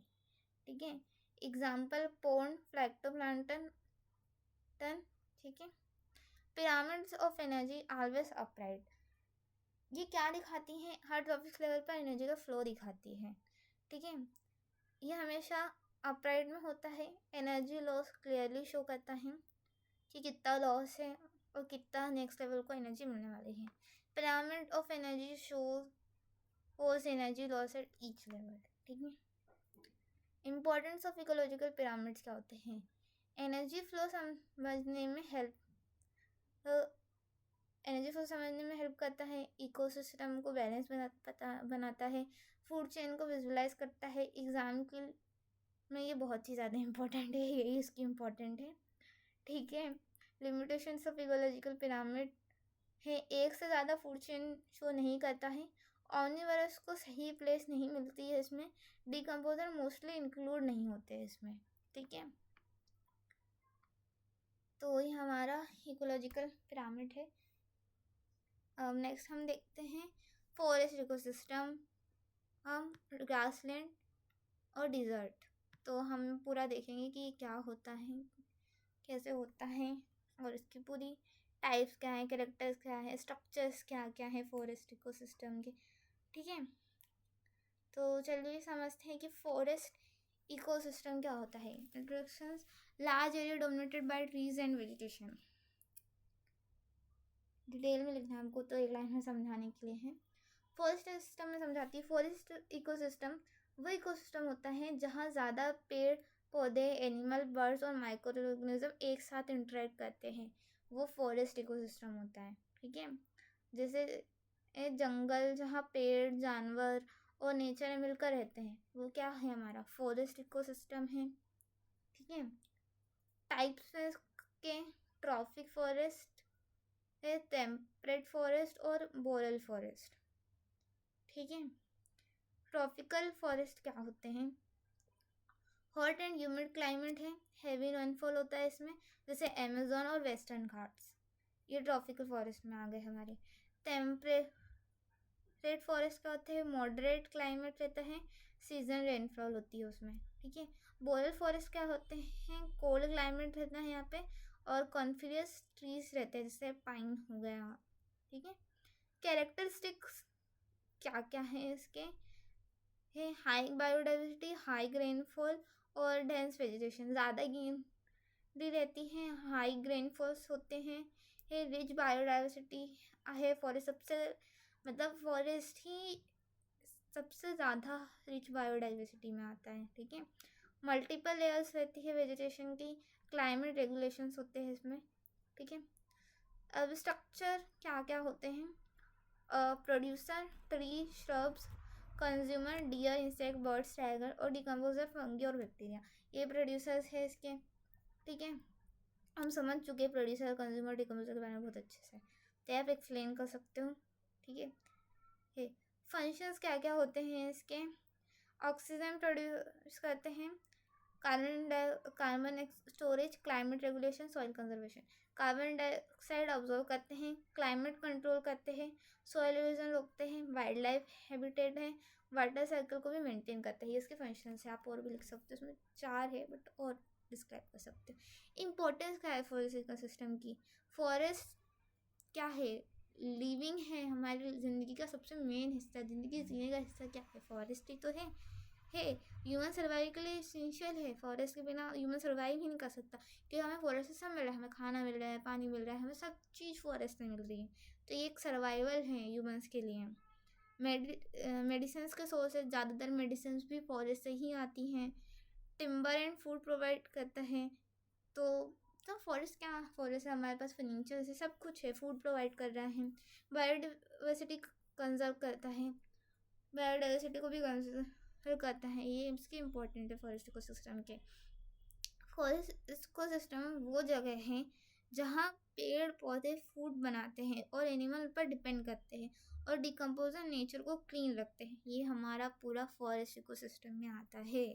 ठीक है, एग्जाम्पल पोर्न, फ्लैक्टोप्लांटन। ठीक है, pyramids of energy always upright, ये क्या दिखाती हैं, हर टॉपिक लेवल पर एनर्जी का फ्लो दिखाती है। ठीक है, ये हमेशा अपराइट में होता है। एनर्जी लॉस क्लियरली शो करता है कि कितना लॉस है और कितना नेक्स्ट लेवल को एनर्जी मिलने वाली है। Pyramid of energy shows energy loss at each level. ठीक है, इम्पोर्टेंस ऑफ इकोलॉजिकल पिरामिड्स क्या होते हैं। एनर्जी फ्लो समझने में हेल्प करता है, इकोसिस्टम को बैलेंस बनाता है, फूड चेन को विजुलाइज करता है। एग्जाम के में ये बहुत ही ज़्यादा इम्पोर्टेंट है, यही इसकी इम्पोर्टेंट है। ठीक है, लिमिटेशंस ऑफ इकोलॉजिकल पिरामिड है, एक से ज़्यादा फूड चेन शो नहीं करता है, ऑमनिवरस को सही प्लेस नहीं मिलती है इसमें, डिकम्पोजर मोस्टली इंक्लूड नहीं होते हैं इसमें। ठीक है, तो ये हमारा इकोलॉजिकल पिरामिड है। नेक्स्ट हम देखते हैं फॉरेस्ट इकोसिस्टम, हम ग्रासलैंड और डिज़र्ट। तो हम पूरा देखेंगे कि क्या होता है, कैसे होता है, और इसकी पूरी टाइप्स क्या है, कैरेक्टर्स क्या है, स्ट्रक्चर्स क्या क्या है फॉरेस्ट इकोसिस्टम के। ठीक है, तो चलिए समझते हैं कि फॉरेस्ट इकोसिस्टम क्या होता है। Introductions, large area dominated by trees and vegetation. Detail में लिखना है हमको, तो एक लाइन में समझाने के लिए है। फॉरेस्ट सिस्टम में समझाती है, फॉरेस्ट इकोसिस्टम वो इकोसिस्टम होता है जहाँ ज़्यादा पेड़ पौधे, एनिमल, बर्ड्स और माइक्रो ऑर्गेनिज्म एक साथ इंटरेक्ट करते हैं, वो फॉरेस्ट इकोसिस्टम होता है। ठीक है, जैसे जंगल जहाँ पेड़, जानवर और नेचर मिलकर रहते हैं, वो क्या है, हमारा फॉरेस्ट इकोसिस्टम है। ठीक है, टाइप्स के ट्रॉपिक फॉरेस्ट है, टेम्परेट फॉरेस्ट और बोरल फॉरेस्ट। ठीक है। ट्रॉपिकल फॉरेस्ट क्या होते हैं? हॉट एंड ह्यूमिड क्लाइमेट है, हैवी रेनफॉल होता है इसमें, जैसे अमेजोन और वेस्टर्न घाट्स, ये ट्रॉपिकल फॉरेस्ट में आ गए हमारे। टेम्परेट फॉरेस्ट क्या होते हैं? मॉडरेट क्लाइमेट रहता है, सीजन रेनफॉल होती है उसमें, ठीक है। बोरल फॉरेस्ट क्या होते हैं? कोल्ड क्लाइमेट रहता है यहाँ पे, और कॉन्फिडियस ट्रीज रहते हैं, जैसे पाइन हो गया, ठीक है। कैरेक्टरिस्टिक्स क्या क्या है इसके? है हाई बायोडाइवर्सिटी, हाई रेनफॉल और डेंस वेजिटेशन, ज़्यादा ग्रीनरी रहती है, हाई रेनफॉल्स होते हैं, है रिच बायोडाइवर्सिटी है। फॉरेस्ट सबसे मतलब फॉरेस्ट ही सबसे ज़्यादा रिच बायोडाइवर्सिटी में आता है, ठीक है। मल्टीपल लेयर्स रहती है वेजिटेशन की, क्लाइमेट रेगुलेशंस होते हैं इसमें, ठीक है। अब स्ट्रक्चर क्या क्या होते हैं? Producer, tree, shrubs, consumer, deer, insect, birds, tiger, और डिकम्पोजर, फंगी और बैक्टीरिया, ये प्रोड्यूसर्स है इसके, ठीक है। हम समझ चुके हैं प्रोड्यूसर, कंज्यूमर, डिकम्पोजर के बारे में बहुत अच्छे से, तो आप एक्सप्लेन कर सकते हो, ठीक है। फंक्शंस क्या क्या होते हैं इसके? ऑक्सीजन प्रोड्यूस करते हैं, carbon storage, climate regulation, soil conservation, carbon dioxide absorb करते हैं, क्लाइमेट कंट्रोल करते हैं, सॉइल इरोजन रोकते हैं, वाइल्ड लाइफ हैबिटेट है, वाटर साइकिल को भी मेंटेन करते हैं। इसके फंक्शंस है, आप और भी लिख सकते हो, उसमें 4 है बट और डिस्क्राइब कर सकते हो। इम्पोर्टेंस क्या है फॉरेस्ट इकोसिस्टम की? फॉरेस्ट क्या है? लिविंग है, हमारी ज़िंदगी का सबसे मेन हिस्सा, ज़िंदगी जीने का हिस्सा क्या है? फॉरेस्ट ही तो है। ह्यूमन सर्वाइव के लिए इसेंशियल है, फॉरेस्ट के बिना ह्यूमन सर्वाइव ही नहीं कर सकता, क्योंकि हमें फॉरेस्ट से सब मिल रहा है, हमें खाना मिल रहा है, पानी मिल रहा है, हमें सब चीज़ फॉरेस्ट से मिल रही है, तो ये एक सर्वाइवल है ह्यूमंस के लिए। मेडिसिन के सोर्स है, ज़्यादातर मेडिसिन भी फॉरेस्ट से ही आती हैं। टिम्बर एंड फूड प्रोवाइड करता है, तो फॉरेस्ट क्या, फॉरेस्ट हमारे पास फर्नीचर से सब कुछ है, फूड प्रोवाइड कर रहा है, बायोडाइवर्सिटी कंजर्व करता है, बायोडाइवर्सिटी को भी कंजर्व करता है, ये इसके इम्पोर्टेंट है फॉरेस्ट इकोसिस्टम के। फॉरेस्ट इकोसिस्टम वो जगह है जहाँ पेड़ पौधे फूड बनाते हैं और एनिमल पर डिपेंड करते हैं, और डिकम्पोजर नेचर को क्लीन रखते हैं, ये हमारा पूरा फॉरेस्ट इकोसिस्टम में आता है,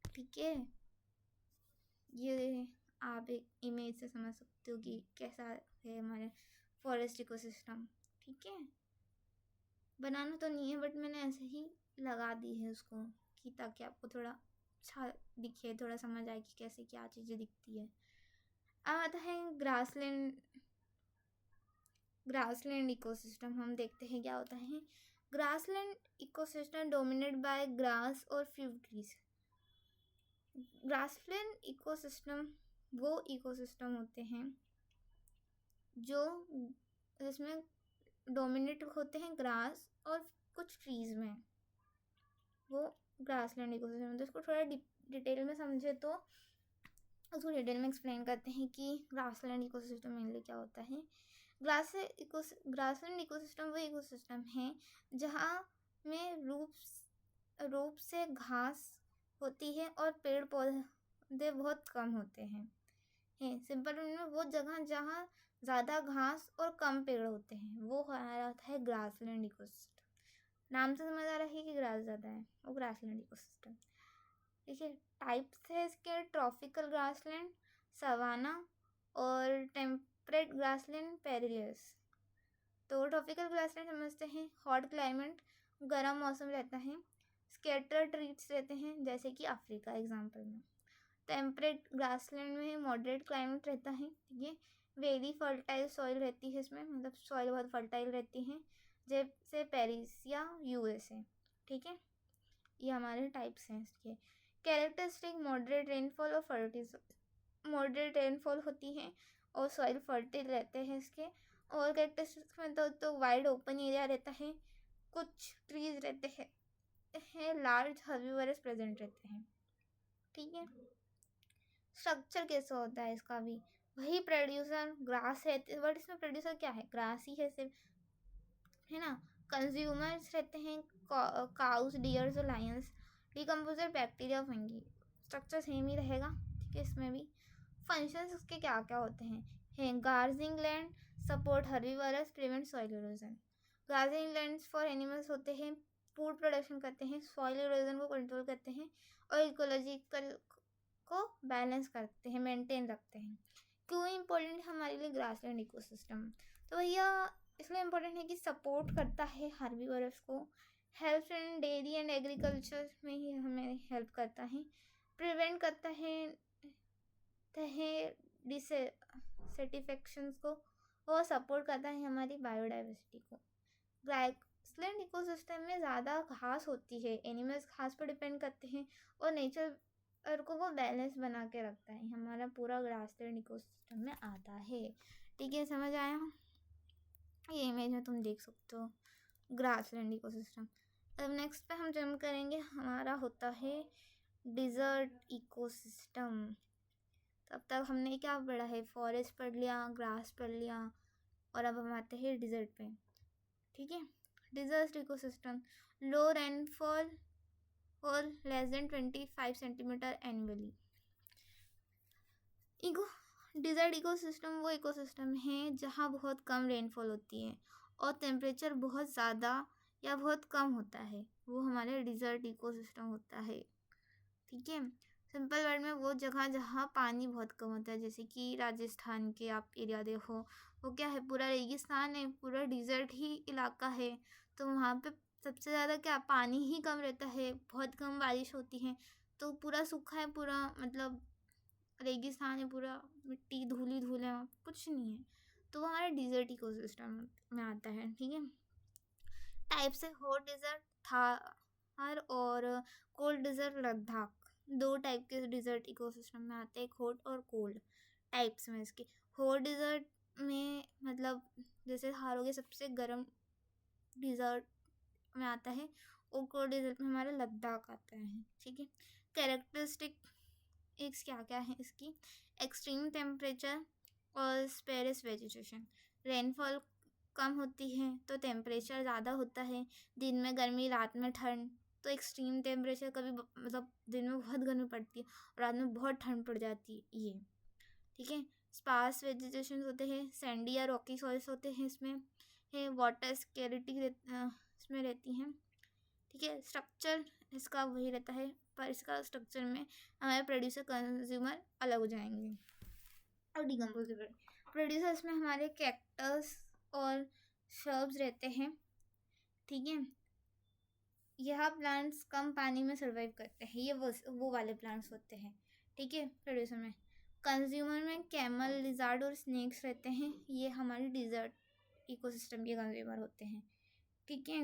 ठीक है। ये आप एक इमेज से समझ सकते हो कि कैसा है हमारे फॉरेस्ट इकोसिस्टम, ठीक है। बनाना तो नहीं है बट मैंने ऐसे ही लगा दी है उसको, कि ताकि आपको थोड़ा अच्छा दिखे, थोड़ा समझ आए कि कैसे क्या चीज़ें दिखती है। अब आता है ग्रासलैंड इकोसिस्टम, हम देखते हैं क्या होता है। Grassland ecosystem dominate by grass और फ्यू ट्रीज। ग्रासलैंड इकोसिस्टम वो इकोसिस्टम होते हैं जो जिसमें डोमिनेट होते हैं ग्रास और कुछ ट्रीज में, वो ग्रासलैंड इकोसिस्टम। तो इसको थोड़ा डिटेल में समझे तो उसको डिटेल में एक्सप्लेन करते हैं कि ग्रासलैंड इकोसिस्टम मेनली क्या होता है। ग्रासलैंड इकोसिस्टम वो इकोसिस्टम है जहाँ में रूप से घास होती है और पेड़ पौधे बहुत कम होते हैं। सिंपल में वो जगह जहाँ ज़्यादा घास और कम पेड़ होते हैं वो हमारा होता है ग्रासलैंड इकोसिस्टम। नाम से समझ आ रहा है कि ग्रास ज़्यादा है, वो ग्रासलैंड इकोसिस्टम, ठीक है। टाइप्स है इसके, ट्रॉपिकल ग्रासलैंड, सवाना, और टेम्परेट ग्रासलैंड, पेरियस। तो ट्रॉपिकल ग्रासलैंड समझते हैं, हॉट क्लाइमेट, गर्म मौसम रहता है, स्कैटर ट्रीट्स रहते हैं जैसे कि अफ्रीका एग्जाम्पल में। टेम्परेट ग्रासलैंड में मॉडरेट क्लाइमेट रहता है, ठीक है। वेरी फर्टाइल सॉइल रहती है इसमें, मतलब सॉइल बहुत फर्टाइल रहती है, जैसे पेरिस या यूएसए, ठीक है। ये हमारे टाइप्स हैं इसके। कैरेक्टरिस्टिक मॉडरेट रेनफॉल और फर्टिल, मॉडरेट रेनफॉल होती है और सॉइल फर्टाइल रहते हैं इसके। और कैरेक्टरिस्टिक्स में तो वाइड ओपन एरिया रहता है, कुछ ट्रीज रहते हैं, लार्ज हर्बीवरस प्रेजेंट रहते हैं, ठीक है। स्ट्रक्चर कैसा होता है इसका भी, वही प्रोड्यूसर ग्रास है, बट इसमें प्रोड्यूसर क्या है? ग्रास ही है सिर्फ, है ना। कंज्यूमर्स रहते हैं काउस, डियर्स और lions, decomposer bacteria, fungi. Structure same ही रहेगा, ठीक है। इसमें भी फंक्शंस उसके क्या क्या होते हैं grazing land, support herbivorous, prevent soil erosion. Grazing lands for animals होते हैं, फूड प्रोडक्शन करते हैं, सॉइल इरोजन को कंट्रोल करते हैं और इकोलॉजिकल को बैलेंस करते हैं, मेंटेन रखते हैं। क्यों इम्पोर्टेंट है हमारे लिए ग्रासलैंड इकोसिस्टम? तो भैया इसलिए इम्पोर्टेंट है कि सपोर्ट करता है हार्बीवोरस को, help in dairy and agriculture में ही हमें हेल्प करता है, प्रिवेंट करता है डिससेटिस्फैक्शंस को, और सपोर्ट करता है हमारी बायोडाइवर्सिटी को। ग्रासलैंड इकोसिस्टम में ज़्यादा घास होती है, एनिमल्स घास पर डिपेंड करते हैं और नेचर को वो बैलेंस बना के रखता है, हमारा पूरा ग्रासलैंड इकोसिस्टम में आता है। ठीक है, समझ आया? ये इमेज में तुम देख सकते हो ग्रासलैंड इकोसिस्टम। अब नेक्स्ट पे हम जम्प करेंगे, हमारा होता है डिजर्ट इकोसिस्टम। तब तक हमने क्या पढ़ा है? फॉरेस्ट पढ़ लिया, ग्रास पढ़ लिया, और अब हम आते हैं डिजर्ट पे। ठीक है, डिजर्ट इकोसिस्टम, लो रेनफॉल और less than 25 centimetre annually. Desert ecosystem वो इकोसिस्टम है जहाँ बहुत कम रेनफॉल होती है और टेम्परेचर बहुत ज़्यादा या बहुत कम होता है, वो हमारे डिजर्ट इकोसिस्टम होता है। ठीक है, सिंपल वर्ड में वो जगह जहाँ पानी बहुत कम होता है, जैसे कि राजस्थान के आप एरिया देखो, वो क्या है, पूरा रेगिस्तान है, पूरा डिजर्ट ही इलाका है, तो वहाँ पे सबसे ज़्यादा क्या, पानी ही कम रहता है, बहुत कम बारिश होती है, तो पूरा सूखा है, पूरा मतलब रेगिस्तान है, पूरा मिट्टी धूली धूल है, कुछ नहीं है, तो वो हमारा डिजर्ट इकोसिस्टम में आता है। ठीक है, टाइप से हॉट डिजर्ट थार और कोल्ड डिजर्ट लद्दाख, दो टाइप के डिजर्ट इकोसिस्टम में आते हैं, हॉट और कोल्ड टाइप्स में इसके। हॉट डिजर्ट में मतलब जैसे थार हो गया सबसे गर्म डिजर्ट में आता है, और कोल्ड डिजर्ट में हमारा लद्दाख आता है। ठीक है, कैरेक्टरिस्टिक क्या क्या है इसकी? एक्सट्रीम टेम्परेचर और स्पेरस वेजिटेशन, रेनफॉल कम होती है तो टेम्परेचर ज़्यादा होता है, दिन में गर्मी रात में ठंड, तो एक्सट्रीम टेम्परेचर कभी मतलब दिन में बहुत गर्मी पड़ती है और रात में बहुत ठंड पड़ जाती है ये। ठीक है, स्पार्स वेजिटेशन होते हैं, सैंडी या रॉकी सॉइल्स होते हैं इसमें, है वाटर स्केरिटी इसमें रहती हैं। ठीक है, स्ट्रक्चर इसका वही रहता है, पर इसका स्ट्रक्चर में हमारे प्रोड्यूसर कंज्यूमर अलग हो जाएंगे। और डिकम्पोजेबल प्रोड्यूसर्स में हमारे कैक्टस और शर्ब्स रहते हैं। ठीक है, यह प्लांट्स कम पानी में सर्वाइव करते हैं, ये वो वाले प्लांट्स होते हैं। ठीक है, प्रोड्यूसर में। कंज्यूमर में कैमल, लिजार्ड और स्नेक्स रहते हैं, ये हमारे डिजर्ट इकोसिस्टम के कंज्यूमर होते हैं। ठीक है,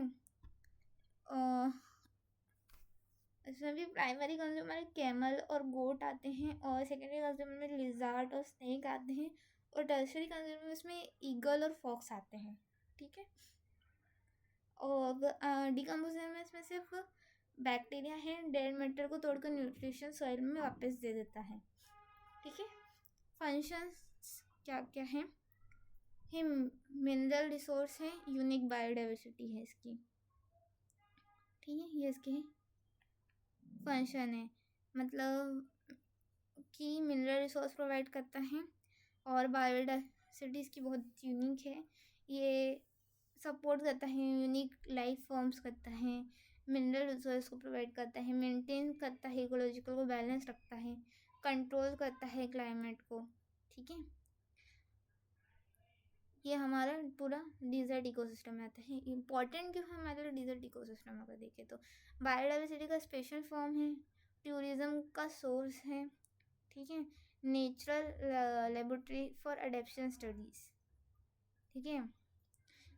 इसमें भी प्राइमरी कंज्यूमर में कैमल और गोट आते हैं, और सेकेंडरी कंज्यूमर में लिजार्ड और स्नेक आते हैं, और टर्शरी कंज्यूमर में इसमें ईगल और फॉक्स आते हैं। ठीक है, और डिकम्पोजर में इसमें सिर्फ बैक्टीरिया है, डेड मैटर को तोड़कर न्यूट्रिशन सॉइल में वापस दे देता है। ठीक है, फंक्शंस क्या क्या है? ये मिनरल रिसोर्स है, यूनिक बायोडाइवर्सिटी है इसकी। ठीक है, ये इसके फंक्शन है, मतलब कि मिनरल रिसोर्स प्रोवाइड करता है और बायोडाइवर्सिटी इसकी बहुत यूनिक है, ये सपोर्ट करता है यूनिक लाइफ फॉर्म्स करता है, मिनरल रिसोर्स को प्रोवाइड करता है, मेंटेन करता है इकोलॉजिकल को बैलेंस रखता है, कंट्रोल करता है क्लाइमेट को। ठीक है, ये हमारा पूरा डिजर्ट इकोसिस्टम में आता है। इम्पॉर्टेंट क्यों है हमारे लिए डिजर्ट इकोसिस्टम? अगर देखें तो बायोडाइवर्सिटी का स्पेशल फॉर्म है, टूरिज्म का सोर्स है। ठीक है, natural laboratory for adaptation studies. ठीक है,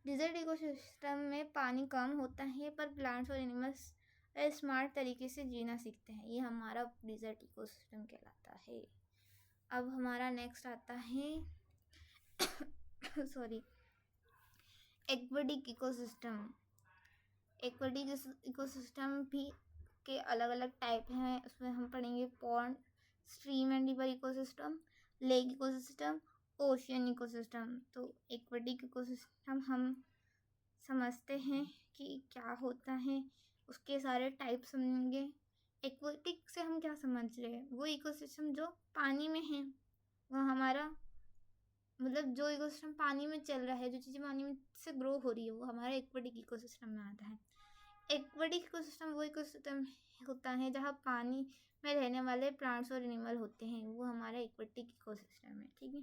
डिजर्ट इकोसिस्टम में पानी कम होता है पर प्लांट्स और एनिमल्स स्मार्ट तरीके से जीना सीखते हैं, ये हमारा डिजर्ट इकोसिस्टम कहलाता है। अब हमारा नेक्स्ट आता है sorry, aquatic ecosystem. Aquatic ecosystem भी के अलग अलग टाइप हैं, उसमें हम पढ़ेंगे pond, stream and river ecosystem, lake ecosystem, ocean ecosystem. तो एक्वेटिक इकोसिस्टम हम समझते हैं कि क्या होता है, उसके सारे टाइप समझेंगे। एक्वेटिक से हम क्या समझ रहे हैं? वो इकोसिस्टम जो पानी में है, वो हमारा मतलब जो इकोसिस्टम पानी में चल रहा है, जो चीज़ें पानी में से ग्रो हो रही है, वो हमारा एक्वेटिक इकोसिस्टम में आता है। एक्वेटिक इकोसिस्टम वो इकोसिस्टम होता है जहाँ पानी में रहने वाले प्लांट्स और एनिमल होते हैं, वो हमारा एक्वेटिक इकोसिस्टम है। ठीक है,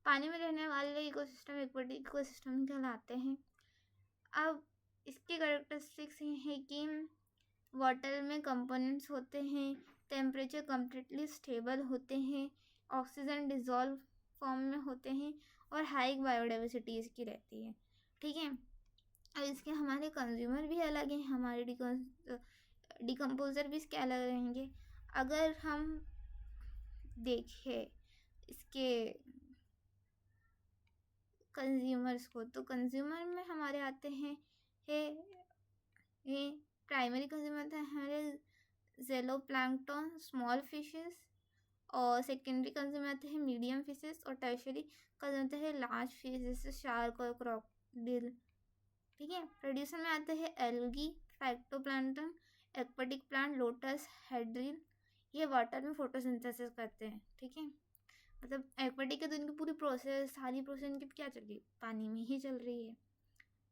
पानी में रहने वाले इकोसिस्टम एक्वेटिक इकोसिस्टम कहलाते हैं। अब इसके कैरेक्टरिस्टिक्स हैं कि वाटर में कंपोनेंट्स होते हैं, टेम्परेचर कम्प्लीटली स्टेबल होते हैं, ऑक्सीजन डिजॉल्व फॉर्म में होते हैं और हाई बायोडाइवर्सिटी इसकी रहती है। ठीक है, अब इसके हमारे कंज्यूमर भी अलग हैं, हमारे डिकम्पोजर भी इसके अलग रहेंगे। अगर हम देखें इसके कंज्यूमर्स को, तो कंज्यूमर में हमारे आते हैं ये प्राइमरी कंज्यूमर है हमारे ज़ेलोप्लैंक्टन स्मॉल फिशेस, और सेकेंडरी कंज्यूमर आते हैं मीडियम फिशेस, और टर्शरी कंज्यूमर है लार्ज फिश जैसे शार्क और क्रोकोडाइल। ठीक है, प्रोड्यूसर में आते हैं algae, phytoplankton, aquatic plant, lotus, hydrilla, ये वाटर में फोटोसिंथेसिस करते हैं। ठीक है, मतलब एक्वेटिक के तो इनकी पूरी प्रोसेस, सारी प्रोसेस इनकी क्या चल रही है, पानी में ही चल रही है।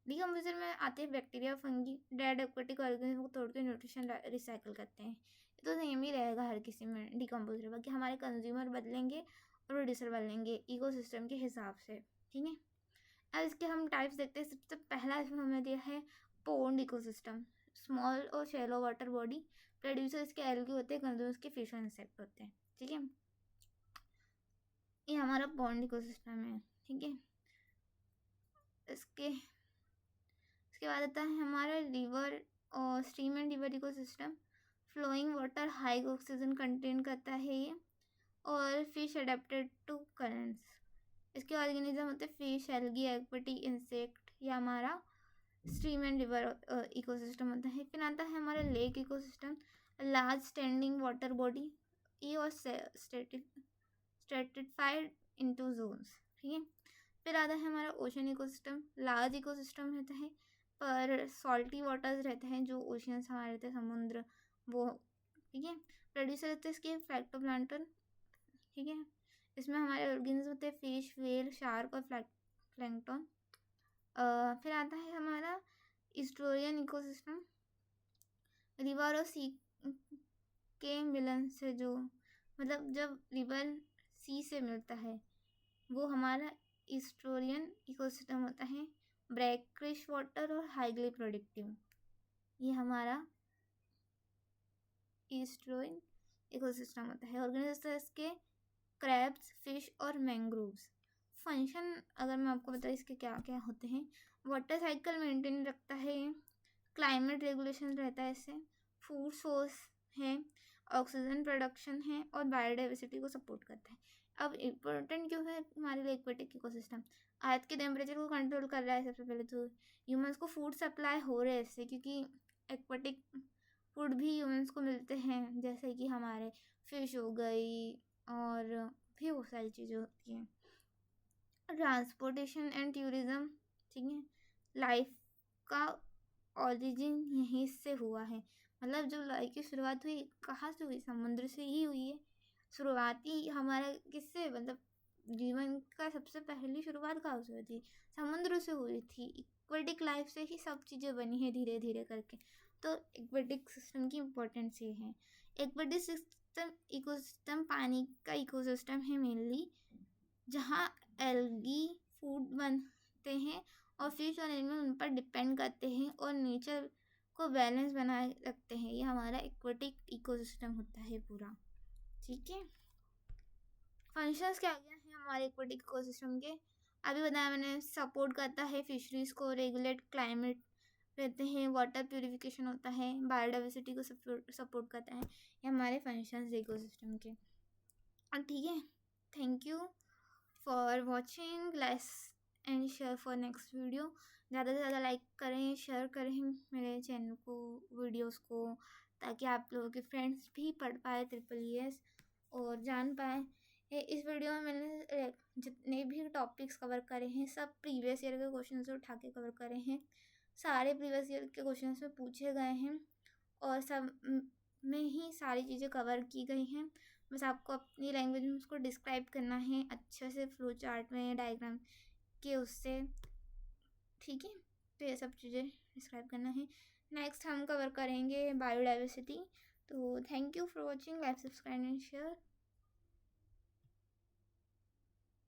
डिकम्पोजर में आते हैं bacteria, fungi, dead aquatic organism को तोड़ के न्यूट्रिशन रिसाइकिल करते हैं। तो सेम ही रहेगा हर किसी में डिकम्पोजर, बाकी हमारे कंज्यूमर बदलेंगे और प्रोड्यूसर बदलेंगे इकोसिस्टम के हिसाब से। ठीक है, अब इसके हम टाइप्स देखते हैं। सबसे पहला इसमें हमें दिया है पोन्ड इकोसिस्टम, स्मॉल और शैलो वाटर बॉडी, प्रोड्यूसर इसके एल्गी होते हैं, कंज्यूमर इसके फिश और इंसेक्ट होते हैं। ठीक है, ये हमारा पोन्ड इकोसिस्टम है। ठीक है, इसके बाद आता है हमारा रिवर और stream and river ecosystem, flowing water, high oxygen content करता है ये, और फिश अडेप्टेड टू करंट्स। इसके ऑर्गेनिज्म होते हैं फिश, एल्गी, एक्वेटिक, इंसेक्ट, ये हमारा स्ट्रीम एंड रिवर इकोसिस्टम होता है। फिर आता है हमारा lake ecosystem, large standing water body, ये और स्ट्रेटिफाइड इनटू जोन्स। ठीक है, फिर आता है हमारा ओशन इकोसिस्टम, लार्ज इकोसिस्टम रहता है पर सॉल्टी वाटर्स रहते हैं, जो ओशियंस हमारे रहते हैं, समुद्र वो। ठीक है, प्रोड्यूसर रहते हैं इसके फाइटोप्लैंक्टन। ठीक है, इसमें हमारे ऑर्गेनिज्म होते हैं फिश, व्हेल, शार्क और प्लैंक्टन। फिर आता है हमारा इस्टोरियन इकोसिस्टम, रिवर और सी के मिलन से, जो मतलब जब रिवर सी से मिलता है वो हमारा इस्टोरियन इकोसिस्टम होता है, ब्रैकिश वाटर और हाईली प्रोडक्टिव, ये हमारा इस्टोरियन इकोसिस्टम होता है। ऑर्गेनिज्म इसके क्रैब्स, फिश और मैंग्रोव्स। फंक्शन अगर मैं आपको बताऊँ इसके क्या क्या होते हैं, वाटर साइकिल मेंटेन रखता है, क्लाइमेट रेगुलेशन रहता है इससे, फूड सोर्स है, ऑक्सीजन प्रोडक्शन है और बायोडाइवर्सिटी को सपोर्ट करता है। अब इम्पोर्टेंट क्यों है हमारे लिए एक्वेटिक इकोसिस्टम, अर्थ के टेम्परेचर को कंट्रोल कर रहा है। सबसे पहले तो ह्यूमंस को फूड सप्लाई हो रहे हैं इससे, क्योंकि एक्वेटिक फूड भी ह्यूमंस को मिलते हैं, जैसे कि हमारे फिश हो गई और भी बहुत सारी चीज़ें होती हैं। ट्रांसपोर्टेशन एंड टूरिज्म, ठीक है, लाइफ का ओरिजिन यहीं से हुआ है, मतलब जो लाइफ की शुरुआत हुई कहाँ से हुई, समुद्र से ही हुई है। शुरुआती हमारा किससे, मतलब जीवन का सबसे पहली शुरुआत कहाँ से हुई थी, समुद्र से हुई थी। एक्वेटिक लाइफ से ही सब चीज़ें बनी है धीरे धीरे करके। तो एक्वेटिक सिस्टम की इम्पोर्टेंस ये है। एक्वेटिक सिस्टम इकोसिस्टम पानी का इकोसिस्टम है मेनली, जहाँ एल्गी फूड बनते हैं और फिश और एनिमल उन पर डिपेंड करते हैं और नेचर को बैलेंस बनाए रखते हैं। ये हमारा एक्वेटिक इकोसिस्टम होता है पूरा। ठीक है, फंक्शंस क्या क्या हैं हमारे एक्वेटिक इकोसिस्टम के, अभी बताया मैंने। सपोर्ट करता है फिशरीज को, रेगुलेट क्लाइमेट रहते हैं, वाटर प्यूरिफिकेशन होता है, बायोडाइवर्सिटी को सपोर्ट करता है। ये हमारे फंक्शंस इकोसिस्टम के। ठीक है, thank you for watching, like and share for next video. ज़्यादा से ज़्यादा लाइक करें, शेयर करें मेरे चैनल को, वीडियोस को, ताकि आप लोगों के फ्रेंड्स भी पढ़ पाए EES और जान पाए। इस वीडियो में मैंने जितने भी टॉपिक्स कवर करे हैं सब प्रीवियस ईयर के क्वेश्चन से उठा के कवर करे हैं। सारे प्रीवियस ईयर के क्वेश्चन में पूछे गए हैं और सब में ही सारी चीज़ें कवर की गई हैं। बस आपको अपनी लैंग्वेज में उसको डिस्क्राइब करना है अच्छे से, फ्लो चार्ट में, डायग्राम के उससे। ठीक है, तो ये सब चीज़ें डिस्क्राइब करना है। नेक्स्ट हम कवर करेंगे बायोडाइवर्सिटी। तो thank you for watching, like, subscribe and share.